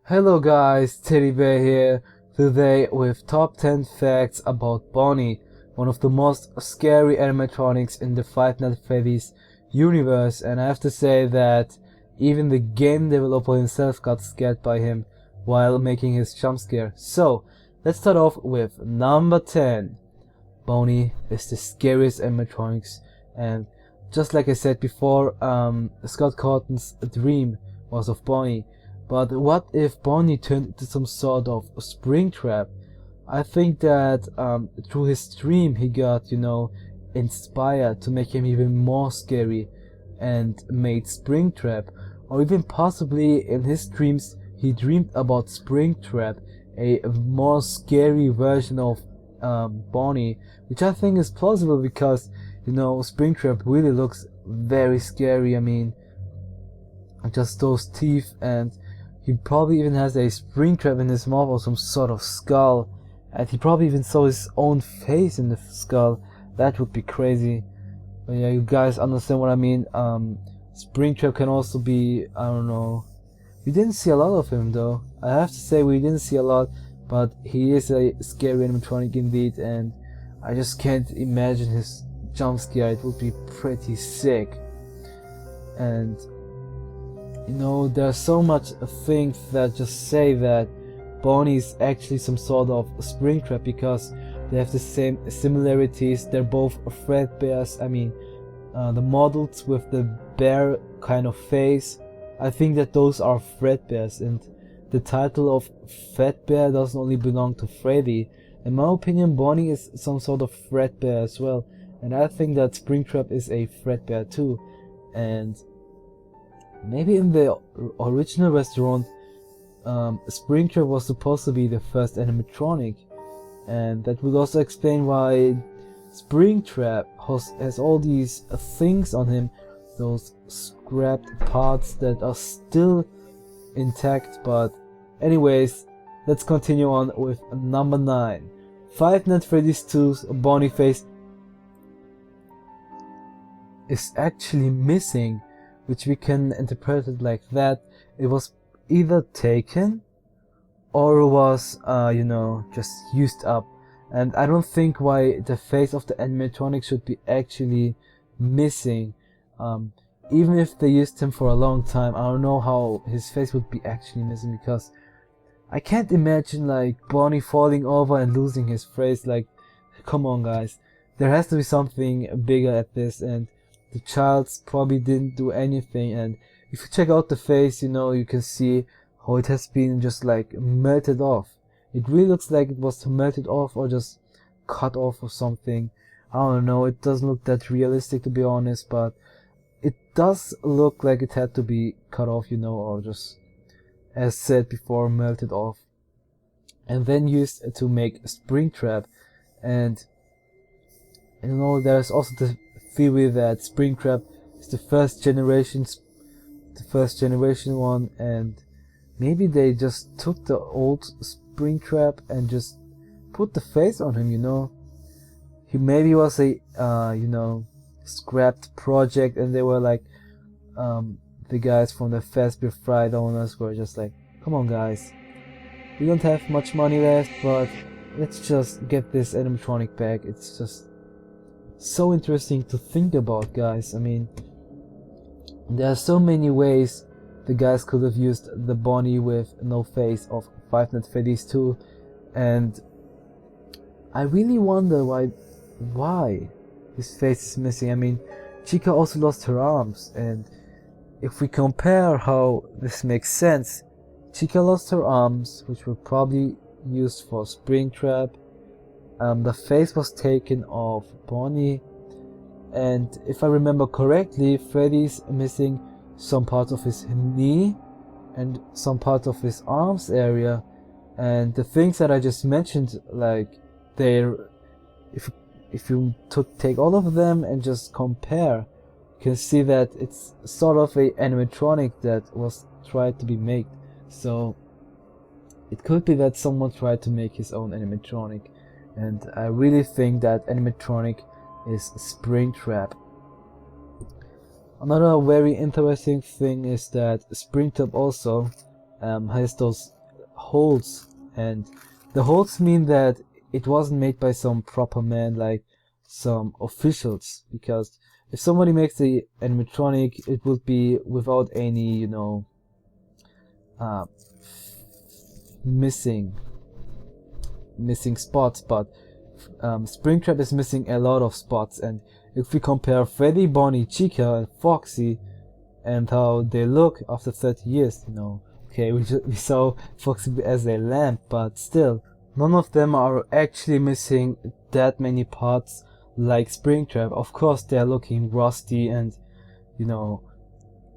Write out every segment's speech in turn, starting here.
Hello guys, Teddy Bear here, today with top 10 facts about Bonnie, one of the most scary animatronics in the Five Nights at Freddy's universe, and I have to say that even the game developer himself got scared by him while making his jump scare. So, let's start off with number 10. Bonnie is the scariest animatronics, and just like I said before, Scott Cawthon's dream was of Bonnie. But what if Bonnie turned into some sort of Springtrap? I think that through his dream he got, inspired to make him even more scary and made Springtrap. Or even possibly in his dreams he dreamed about Springtrap, a more scary version of Bonnie, which I think is plausible because, Springtrap really looks very scary. I mean, just those teeth, and he probably even has a spring trap in his mouth or some sort of skull, and he probably even saw his own face in the skull. That would be crazy. But yeah, you guys understand what I mean. Springtrap can also be, I don't know. We didn't see a lot of him though. I have to say we didn't see a lot, but he is a scary animatronic indeed, and I just can't imagine his jump scare. It would be pretty sick. And there's so much things that just say that Bonnie is actually some sort of Springtrap because they have the same similarities. They're both Fredbears. I mean, the models with the bear kind of face, I think that those are Fredbears, and the title of Fredbear doesn't only belong to Freddy. In my opinion, Bonnie is some sort of Fredbear as well, and I think that Springtrap is a Fredbear too. And maybe in the original restaurant, Springtrap was supposed to be the first animatronic, and that would also explain why Springtrap has all these things on him, those scrapped parts that are still intact. But anyways, let's continue on with number 9. Five Nights at Freddy's 2's Bonnie face is actually missing, which we can interpret it like that it was either taken or was, just used up. And I don't think why the face of the animatronic should be actually missing. Even if they used him for a long time, I don't know how his face would be actually missing, because I can't imagine like Bonnie falling over and losing his face. Like, come on guys, there has to be something bigger at this, and the childs probably didn't do anything. And if you check out the face, you can see how it has been just like melted off. It really looks like it was melted off or just cut off or something. I don't know, it doesn't look that realistic to be honest, but it does look like it had to be cut off, or just, as said before, melted off and then used to make Springtrap. And there's also the theory that Springtrap is the first generation one, and maybe they just took the old Springtrap and just put the face on him. He maybe was a scrapped project, and they were like, the guys from the Fazbear Fried owners were just like, come on guys, we don't have much money left, but let's just get this animatronic back. It's just so interesting to think about, guys. I mean, there are so many ways the guys could have used the Bonnie with no face of Five Nights at Freddy's 2, and I really wonder why his face is missing. I mean, Chica also lost her arms, and if we compare how this makes sense, Chica lost her arms, which were probably used for Springtrap. The face was taken off Bonnie, and if I remember correctly, Freddy's missing some parts of his knee and some parts of his arms area. And the things that I just mentioned, like, if you take all of them and just compare, you can see that it's sort of a animatronic that was tried to be made. So it could be that someone tried to make his own animatronic, and I really think that animatronic is Springtrap. Another very interesting thing is that Springtrap also has those holes, and the holes mean that it wasn't made by some proper man, like some officials, because if somebody makes the animatronic, it would be without any, you know, missing spots, but Springtrap is missing a lot of spots. And if we compare Freddy, Bonnie, Chica, and Foxy, and how they look after 30 years, you know, okay, we saw Foxy as a lamp, but still, none of them are actually missing that many parts like Springtrap. Of course, they're looking rusty, and you know,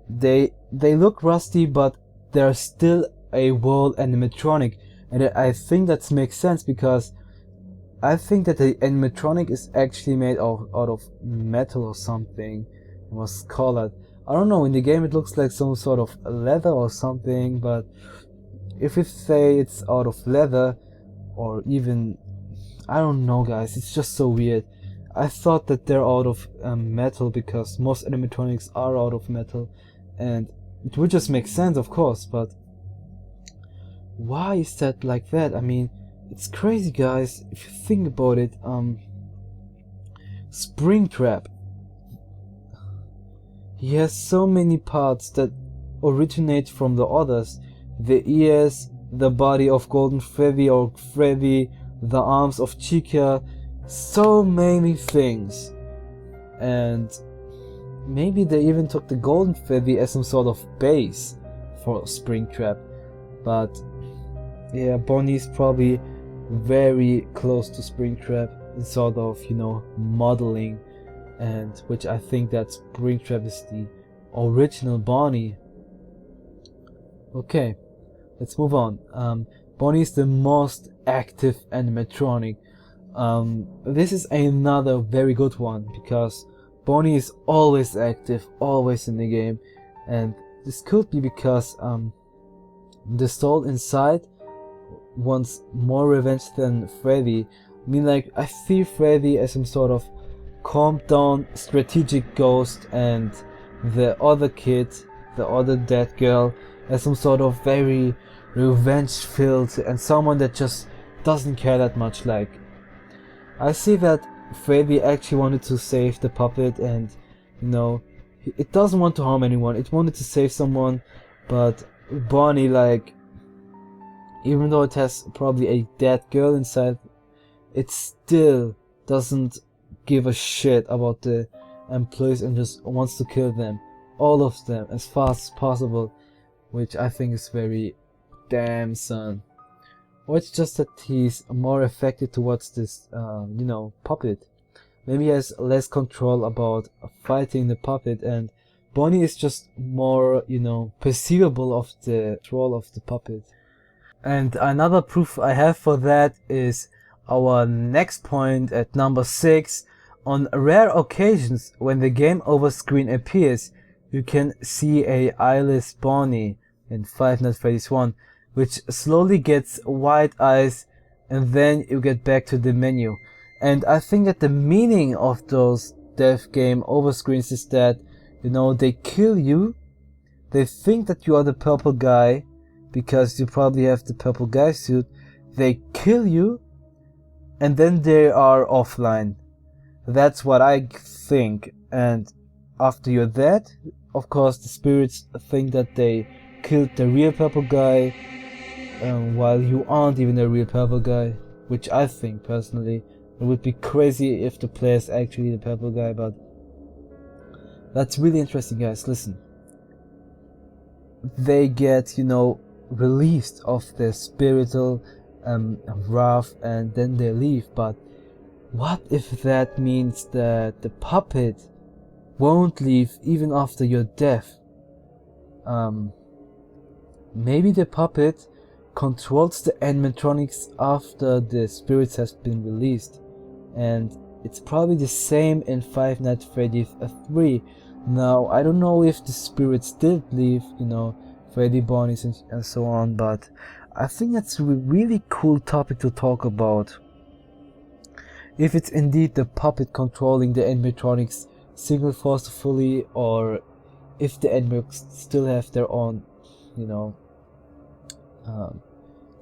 they look rusty, but they're still a world animatronic, and I think that makes sense, because I think that the animatronic is actually made out of metal or something. It was colored. I don't know, in the game it looks like some sort of leather or something, but if we say it's out of leather, or even, I don't know guys, it's just so weird. I thought that they're out of metal, because most animatronics are out of metal, and it would just make sense, of course, but why is that like that? I mean, it's crazy guys, if you think about it. Springtrap, he has so many parts that originate from the others. The ears, the body of Golden Freddy or Freddy, the arms of Chica, so many things. And maybe they even took the Golden Freddy as some sort of base for Springtrap. But yeah, Bonnie's probably very close to Springtrap in sort of, you know, modeling, and which I think that Springtrap is the original Bonnie. Okay, let's move on. Bonnie is the most active animatronic. This is another very good one, because Bonnie is always active, always in the game, and this could be because the soul inside wants more revenge than Freddy. I mean, like, I see Freddy as some sort of calmed down strategic ghost, and the other kid, the other dead girl, as some sort of very revenge filled and someone that just doesn't care that much. Like, I see that Freddy actually wanted to save the puppet, and you know, it doesn't want to harm anyone, it wanted to save someone. But Bonnie, like, even though it has probably a dead girl inside, it still doesn't give a shit about the employees and just wants to kill them, all of them, as fast as possible, which I think is very damn son. Or it's just that he's more affected towards this, you know, puppet. Maybe he has less control about fighting the puppet, and Bonnie is just more, you know, perceivable of the control of the puppet. And another proof I have for that is our next point at number 6. On rare occasions, when the game over screen appears, you can see a eyeless Bonnie in Five Nights at Freddy's 1, which slowly gets white eyes, and then you get back to the menu. And I think that the meaning of those death game over screens is that, you know, they kill you, they think that you are the purple guy, because you probably have the purple guy suit, they kill you, and then they are offline. That's what I think. And after you're dead, of course the spirits think that they killed the real purple guy, while you aren't even a real purple guy, which I think personally it would be crazy if the player is actually the purple guy. But that's really interesting guys. Listen, they get, you know, released of their spiritual wrath, and then they leave. But what if that means that the puppet won't leave even after your death? Maybe the puppet controls the animatronics after the spirits has been released, and it's probably the same in Five Nights at Freddy's 3. Now, I don't know if the spirits did leave, you know, Freddy, Bonnie, and so on, but I think that's a really cool topic to talk about. If it's indeed the puppet controlling the animatronics single forcefully, or if the animatronics still have their own, you know,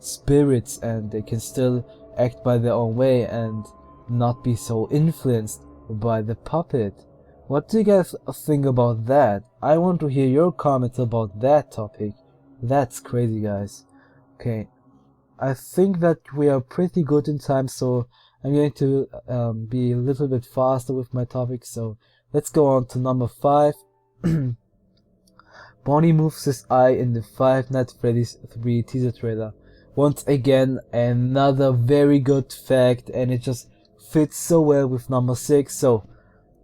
spirits and they can still act by their own way and not be so influenced by the puppet. What do you guys think about that? I want to hear your comments about that topic. That's crazy, guys. Okay, I think that we are pretty good in time, so I'm going to be a little bit faster with my topic. So let's go on to number 5. Bonnie moves his eye in the Five Nights at Freddy's 3 teaser trailer. Once again, another very good fact, and it just fits so well with number 6. So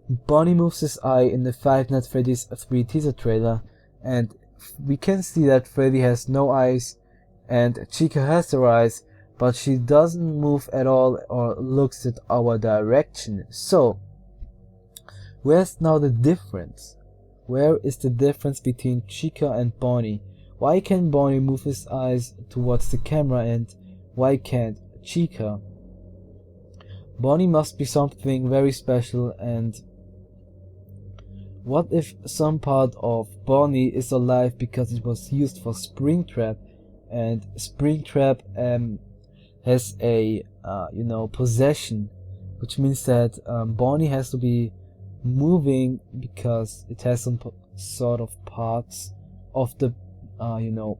Bonnie moves his eye in the Five Nights at Freddy's 3 teaser trailer, and we can see that Freddy has no eyes and Chica has her eyes, but she doesn't move at all or looks at our direction. So where's now the difference? Where is the difference between Chica and Bonnie? Why can Bonnie move his eyes towards the camera and why can't Chica? Bonnie must be something very special, and what if some part of Bonnie is alive because it was used for Springtrap, and Springtrap has a possession, which means that Bonnie has to be moving because it has some sort of parts of the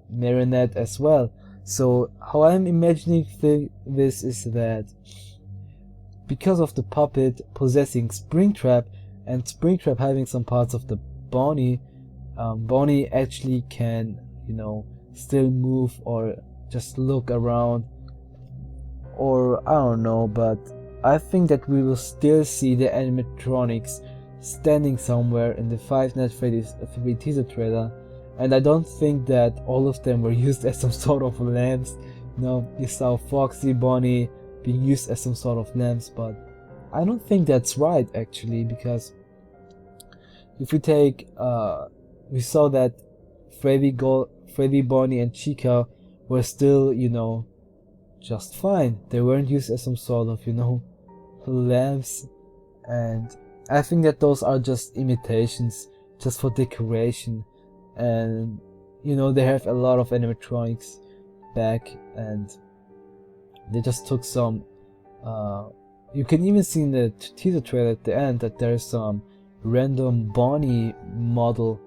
marionette as well. So how I'm imagining this is that because of the puppet possessing Springtrap and Springtrap having some parts of the Bonnie, Bonnie actually can still move or just look around, or I don't know, but I think that we will still see the animatronics standing somewhere in the Five Nights at Freddy's 3 teaser trailer, and I don't think that all of them were used as some sort of lamps. You saw Foxy, Bonnie being used as some sort of lamps, but I don't think that's right actually, because if we take we saw that Freddy, Bonnie and Chica were still just fine. They weren't used as some sort of lamps, and I think that those are just imitations, just for decoration. And they have a lot of animatronics back, and they just took some you can even see in the teaser trailer at the end that there's some random Bonnie model,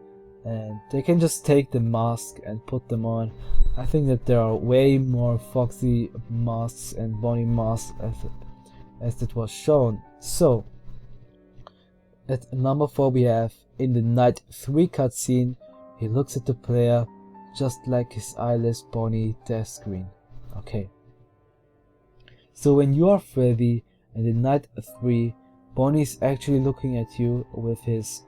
and they can just take the mask and put them on. I think that there are way more Foxy masks and Bonnie masks as it was shown. So at number 4 we have, in the Night 3 cutscene, he looks at the player just like his eyeless Bonnie death screen. Okay. So when you are Freddy in the Night 3, Bonnie is actually looking at you with his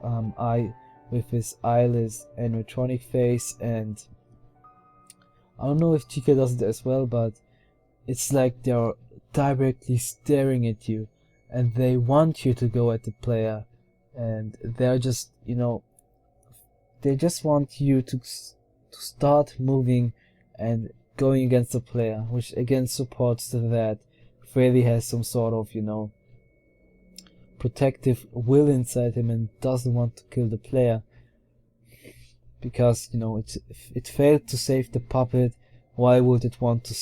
eyeless animatronic face, and I don't know if Chica does it as well, but it's like they're directly staring at you and they want you to go at the player, and they're just they just want you to start moving and going against the player, which again supports that Freddy has some sort of protective will inside him and doesn't want to kill the player, because it failed to save the puppet. Why would it want to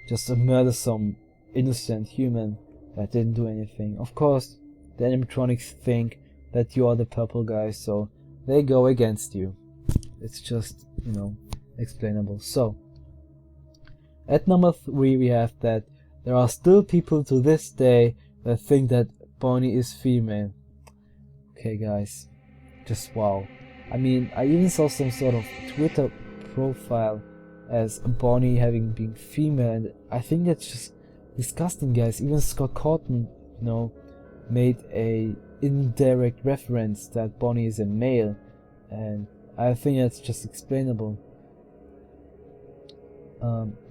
just murder some innocent human that didn't do anything? Of course the animatronics think that you are the purple guy, so they go against you. It's just explainable. So at number 3 we have that there are still people to this day that think that Bonnie is female. Okay guys, just wow. I mean, I even saw some sort of Twitter profile as Bonnie having been female, and I think that's just disgusting, guys. Even Scott Cawthon, made a indirect reference that Bonnie is a male, and I think that's just explainable.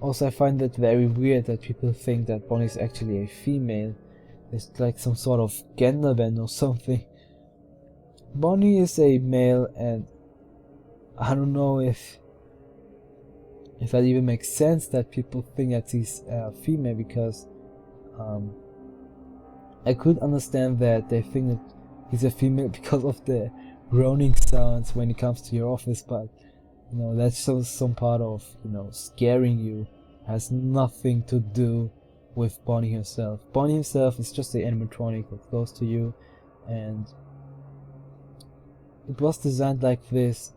Also, I find that very weird that people think that Bonnie is actually a female. It's like some sort of gender bend or something. Bonnie is a male, and I don't know if that even makes sense that people think that he's female, because I could understand that they think that he's a female because of the groaning sounds when it comes to your office, but that's some part of scaring you has nothing to do with Bonnie herself. Bonnie herself is just the animatronic that goes to you, and it was designed like this.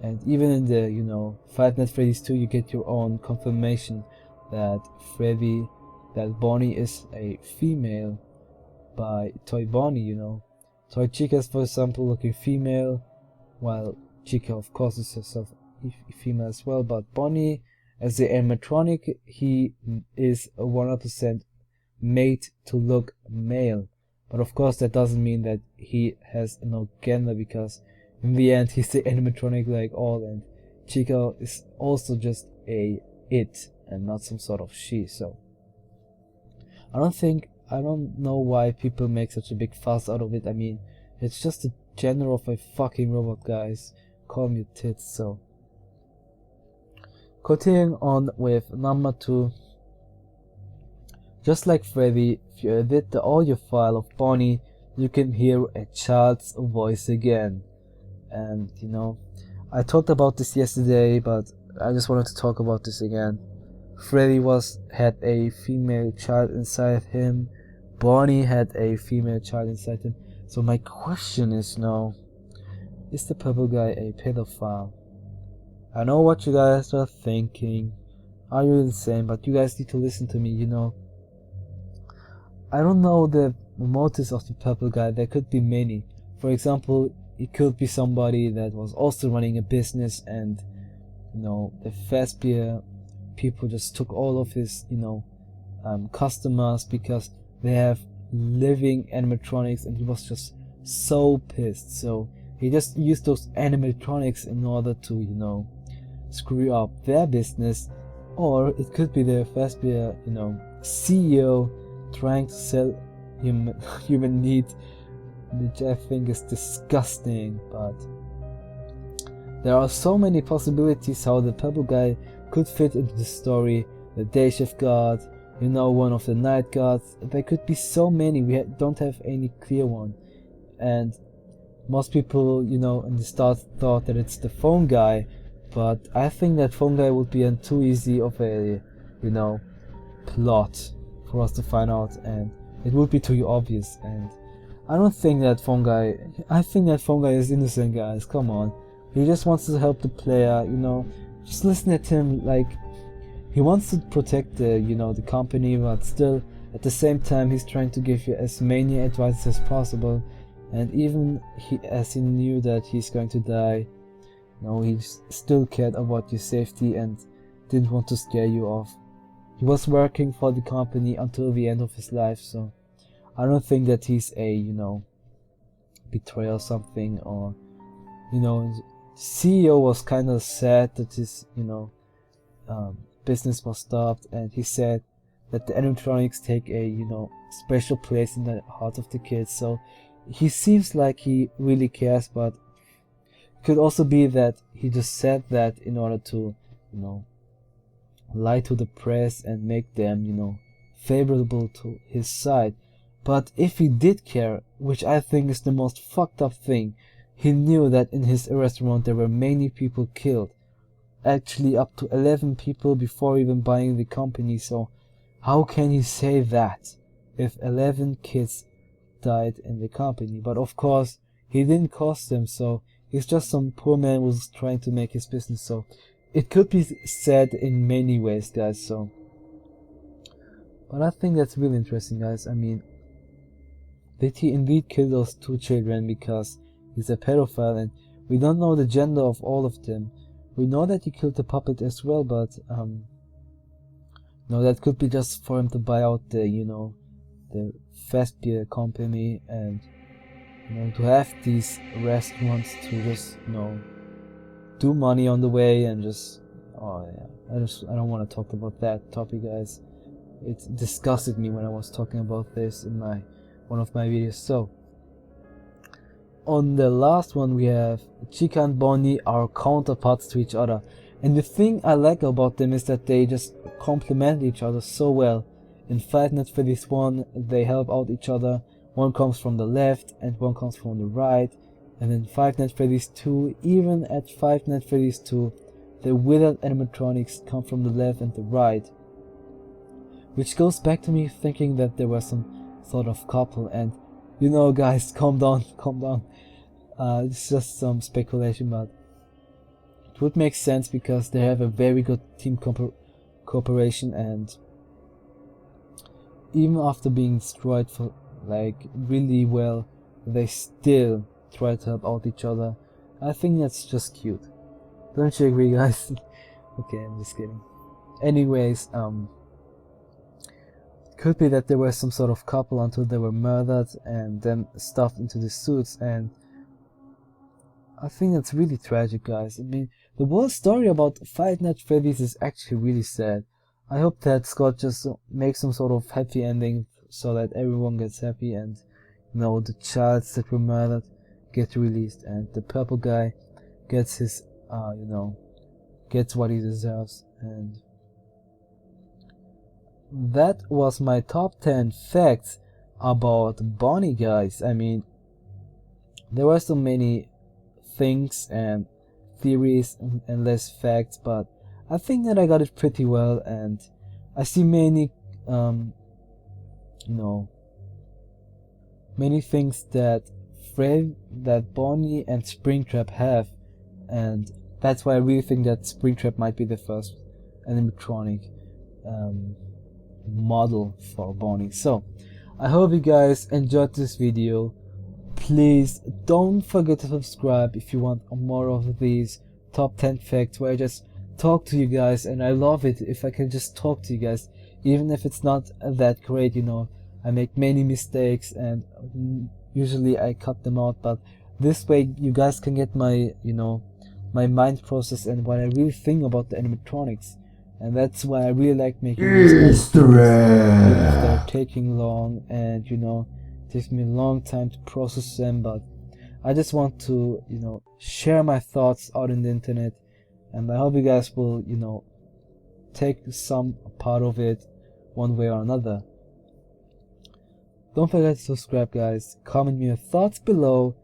And even in the, you know, Five Nights at Freddy's 2, you get your own confirmation that Bonnie is a female by Toy Bonnie, you know. Toy Chica is, for example, looking female, while Chica, of course, is herself female as well. But Bonnie, as the animatronic, he is 100% made to look male. But of course, that doesn't mean that he has no gender, because in the end, he's the animatronic like all, and Chica is also just a it and not some sort of she. So I don't know why people make such a big fuss out of it. I mean, it's just the gender of a fucking robot, guys. Call me tits. So continuing on with number 2. Just like Freddy, if you edit the audio file of Bonnie, you can hear a child's voice again. And you know, I talked about this yesterday, but I just wanted to talk about this again. Freddy had a female child inside him. Bonnie had a female child inside him. So my question is now, is the purple guy a pedophile? I know what you guys are thinking. Are you insane? But you guys need to listen to me, you know. I don't know the motives of the purple guy. There could be many. For example, it could be somebody that was also running a business, and you know, the Fazbear people just took all of his, you know, customers because they have living animatronics, and he was just so pissed. So he just used those animatronics in order to, you know, screw up their business. Or it could be the Fazbear, you know, CEO trying to sell human meat, which I think is disgusting. But there are so many possibilities how the purple guy could fit into the story. The day shift guard, you know, one of the night guards. There could be so many. We don't have any clear one. And most people, you know, in the start thought that it's the phone guy, but I think that phone guy would be too easy of a, you know, plot for us to find out, and it would be too obvious. And I don't think that phone guy, I think that phone guy is innocent, guys. Come on, he just wants to help the player, you know. Just listen at him, like he wants to protect the, you know, the company, but still at the same time he's trying to give you as many advice as possible. And even as he knew that he's going to die, you know, he still cared about your safety and didn't want to scare you off. He was working for the company until the end of his life, so I don't think that he's a, you know, betrayal or something. Or, you know, the CEO was kind of sad that his, you know, business was stopped, and he said that the animatronics take a, you know, special place in the heart of the kids. So he seems like he really cares, but it could also be that he just said that in order to, you know, lie to the press and make them, you know, favorable to his side. But if he did care, which I think is the most fucked up thing, he knew that in his restaurant there were many people killed. Actually up to 11 people before even buying the company. So how can he say that if 11 kids died in the company? But of course he didn't cost them, so he's just some poor man who was trying to make his business. So it could be said in many ways, guys. So, but I think that's really interesting, guys. I mean, did he indeed kill those 2 children because he's a pedophile? And we don't know the gender of all of them. We know that he killed the puppet as well, but no, that could be just for him to buy out the, you know, the Fazbear company, and you know, to have these restaurants to just, you know, do money on the way. And just, oh yeah, I don't want to talk about that topic, guys. It disgusted me when I was talking about this in one of my videos. So on the last one, we have Chica and Bonnie are counterparts to each other, and the thing I like about them is that they just complement each other so well. In Five Nights at Freddy's 1, they help out each other. One comes from the left and one comes from the right. And in Five Nights at Freddy's 2, even at Five Nights at Freddy's 2, the withered animatronics come from the left and the right. which goes back to me thinking that there was some sort of couple. And you know, guys, calm down, calm down. It's just some speculation, but it would make sense because they have a very good team cooperation, and even after being destroyed for like really well, they still try to help out each other. I think that's just cute. Don't you agree, guys? Okay, I'm just kidding. Anyways, could be that there was some sort of couple until they were murdered and then stuffed into the suits, and I think that's really tragic, guys. I mean, the whole story about Five Nights at Freddy's is actually really sad. I hope that Scott just makes some sort of happy ending so that everyone gets happy, and you know, the childs that were murdered get released, and the purple guy gets his you know, gets what he deserves. And that was my top 10 facts about Bonnie, guys. I mean, there were so many things and theories and less facts, but I think that I got it pretty well, and I see many you know, many things that Bonnie and Springtrap have, and that's why I really think that Springtrap might be the first animatronic model for Bonnie. So I hope you guys enjoyed this video. Please don't forget to subscribe if you want more of these top 10 facts where I just talk to you guys, and I love it if I can just talk to you guys, even if it's not that great. You know, I make many mistakes and usually I cut them out, but this way you guys can get my, you know, my mind process and what I really think about the animatronics. And that's why I really like making these videos. They're taking long, and you know, it takes me a long time to process them, but I just want to, you know, share my thoughts out in the internet, and I hope you guys will, you know, take some part of it one way or another. Don't forget to subscribe, guys. Comment me your thoughts below,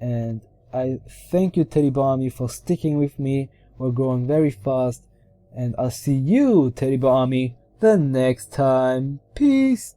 and I thank you, Teddy Bear Army, for sticking with me. We're growing very fast, and I'll see you, Teddy Bear Army, the next time. Peace.